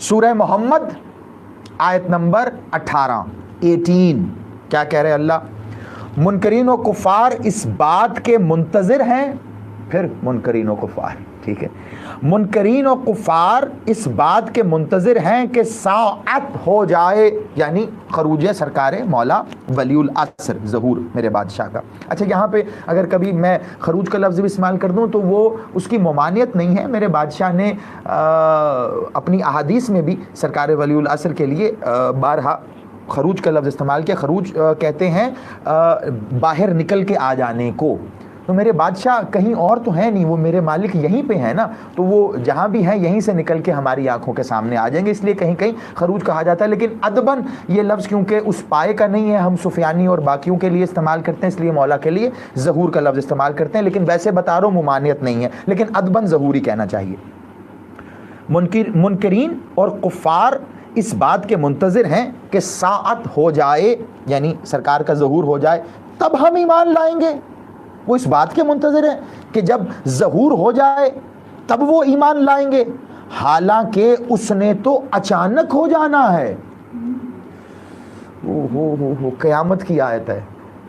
سورہ محمد آیت نمبر 18 کیا کہہ رہے اللہ؟ منکرین و کفار اس بات کے منتظر ہیں، پھر منکرین و کفار، ٹھیک ہے، منکرین و کفار اس بات کے منتظر ہیں کہ ساعت ہو جائے، یعنی خروج سرکار مولا ولی العصر، ظہور میرے بادشاہ کا۔ اچھا یہاں پہ اگر کبھی میں خروج کا لفظ بھی استعمال کر دوں تو وہ اس کی ممانعت نہیں ہے، میرے بادشاہ نے اپنی احادیث میں بھی سرکار ولی العصر کے لیے بارہا خروج کا لفظ استعمال کیا۔ خروج کہتے ہیں باہر نکل کے آ جانے کو، تو میرے بادشاہ کہیں اور تو ہیں نہیں، وہ میرے مالک یہیں پہ ہیں نا، تو وہ جہاں بھی ہیں یہیں سے نکل کے ہماری آنکھوں کے سامنے آ جائیں گے، اس لیے کہیں کہیں خروج کہا جاتا ہے۔ لیکن ادباً یہ لفظ کیونکہ اس پائے کا نہیں ہے، ہم سفیانی اور باقیوں کے لیے استعمال کرتے ہیں، اس لیے مولا کے لیے ظہور کا لفظ استعمال کرتے ہیں، لیکن ویسے بتا رہا ہوں ممانعت نہیں ہے، لیکن ادباً ظہور ہی کہنا چاہیے۔ منکرین اور کفار اس بات کے منتظر ہیں کہ ساعت ہو جائے، یعنی سرکار کا ظہور ہو جائے تب ہم ایمان لائیں گے۔ وہ اس بات کے منتظر ہیں کہ جب ظہور ہو جائے تب وہ ایمان لائیں گے، حالانکہ اس نے تو اچانک ہو جانا ہے۔ قیامت کی آیت ہے،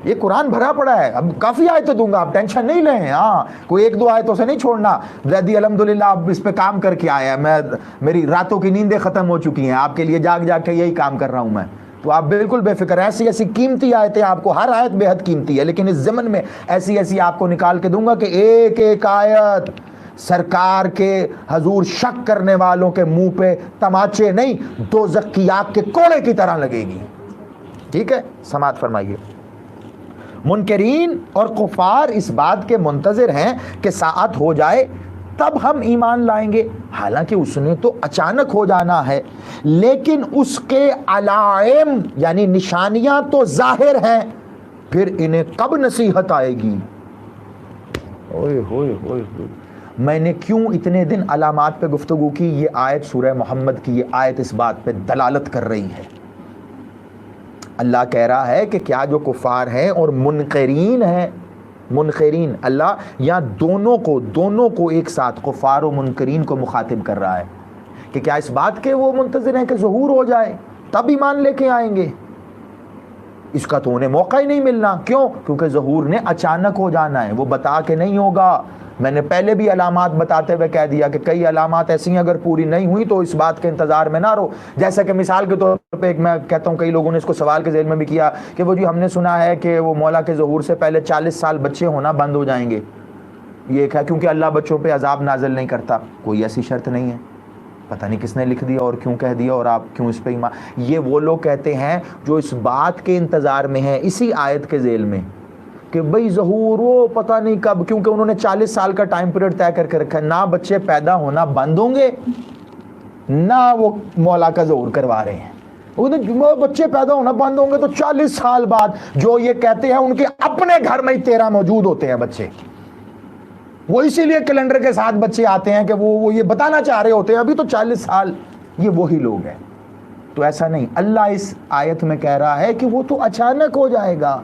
یہ قرآن بھرا پڑا ہے، اب کافی آیتیں دوں گا، آپ ٹینشن نہیں لیں، ہاں کوئی ایک دو آیتوں سے نہیں چھوڑنا۔ زیدی الحمدللہ اب اس پہ کام کر کے آیا ہے، میری راتوں کی نیندیں ختم ہو چکی ہیں، آپ کے لیے جاگ جاگ کے یہی کام کر رہا ہوں میں، تو آپ بالکل بے فکر ہیں۔ ایسی ایسی قیمتی آیتیں آپ کو، ہر آیت بے حد قیمتی ہے، لیکن اس ضمن میں ایسی ایسی آپ کو نکال کے دوں گا کہ ایک ایک آیت سرکار کے حضور شک کرنے والوں کے منہ پہ تماچے نہیں، دوزخ کی آگ کے کوڑے کی طرح لگے گی، ٹھیک ہے؟ سماعت فرمائیے۔ منکرین اور کفار اس بات کے منتظر ہیں کہ ساعت ہو جائے تب ہم ایمان لائیں گے، حالانکہ اس نے تو اچانک ہو جانا ہے، لیکن اس کے علائم یعنی نشانیاں تو ظاہر ہیں، پھر انہیں کب نصیحت آئے گی؟ اوئے ہوئے ہوئے ہوئے، میں نے کیوں اتنے دن علامات پہ گفتگو کی؟ یہ آیت سورہ محمد کی یہ آیت اس بات پہ دلالت کر رہی ہے۔ اللہ کہہ رہا ہے کہ کیا جو کفار ہیں اور منکرین ہیں، منکرین اللہ یہاں دونوں کو ایک ساتھ، کفار و منکرین کو مخاطب کر رہا ہے کہ کیا اس بات کے وہ منتظر ہیں کہ ظہور ہو جائے تب ایمان لے کے آئیں گے؟ اس کا تو انہیں موقع ہی نہیں ملنا، کیوں؟ کیونکہ ظہور نے اچانک ہو جانا ہے، وہ بتا کے نہیں ہوگا۔ میں نے پہلے بھی علامات بتاتے ہوئے کہہ دیا کہ کئی علامات ایسی ہیں اگر پوری نہیں ہوئی تو اس بات کے انتظار میں نہ رہو۔ جیسا کہ مثال کے طور پہ ایک میں کہتا ہوں، کئی لوگوں نے اس کو سوال کے ذیل میں بھی کیا کہ وہ جی ہم نے سنا ہے کہ وہ مولا کے ظہور سے پہلے 40 سال بچے ہونا بند ہو جائیں گے، یہ ہے کیونکہ اللہ بچوں پہ عذاب نازل نہیں کرتا۔ کوئی ایسی شرط نہیں ہے، پتہ نہیں کس نے لکھ دیا اور کیوں کہہ دیا، اور آپ کیوں اس پہ ایمان؟ یہ وہ لوگ کہتے ہیں جو اس بات کے انتظار میں ہیں اسی آیت کے ذیل میں کہ بھئی ظہور وہ پتہ نہیں کب، کیونکہ انہوں نے 40 سال کا ٹائم پیریڈ طے کر کے رکھا ہے، نہ بچے پیدا ہونا بند ہوں گے نہ وہ مولا کا ظہور کروا رہے ہیں۔ وہ بچے پیدا ہونا بند ہوں گے تو 40 سال بعد جو یہ کہتے ہیں ان کے اپنے گھر میں ہی 13 موجود ہوتے ہیں بچے، وہ اسی لیے کیلنڈر کے ساتھ بچے آتے ہیں کہ وہ یہ بتانا چاہ رہے ہوتے ہیں ابھی تو 40 سال، یہ وہی لوگ ہیں۔ تو ایسا نہیں، اللہ اس آیت میں کہہ رہا ہے کہ وہ تو اچانک ہو جائے گا،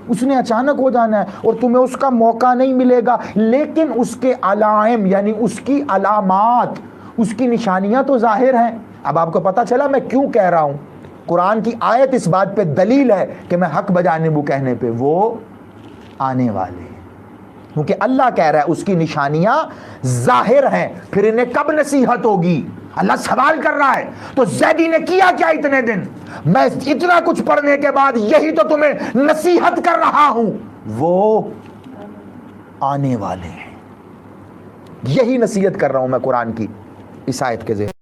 اس نے اچانک ہو جانا ہے اور تمہیں اس کا موقع نہیں ملے گا، لیکن اس کے علائم یعنی اس کی علامات، اس کی نشانیاں تو ظاہر ہیں۔ اب آپ کو پتا چلا میں کیوں کہہ رہا ہوں، قرآن کی آیت اس بات پہ دلیل ہے کہ میں حق بجانب کہنے پہ وہ آنے والے ہیں، کیونکہ اللہ کہہ رہا ہے اس کی نشانیاں ظاہر ہیں، پھر انہیں کب نصیحت ہوگی؟ اللہ سوال کر رہا ہے۔ تو زیدی نے کیا کیا اتنے دن؟ میں اتنا کچھ پڑھنے کے بعد یہی تو تمہیں نصیحت کر رہا ہوں، وہ آنے والے ہیں، یہی نصیحت کر رہا ہوں میں قرآن کی اس آیت کے ذریعے۔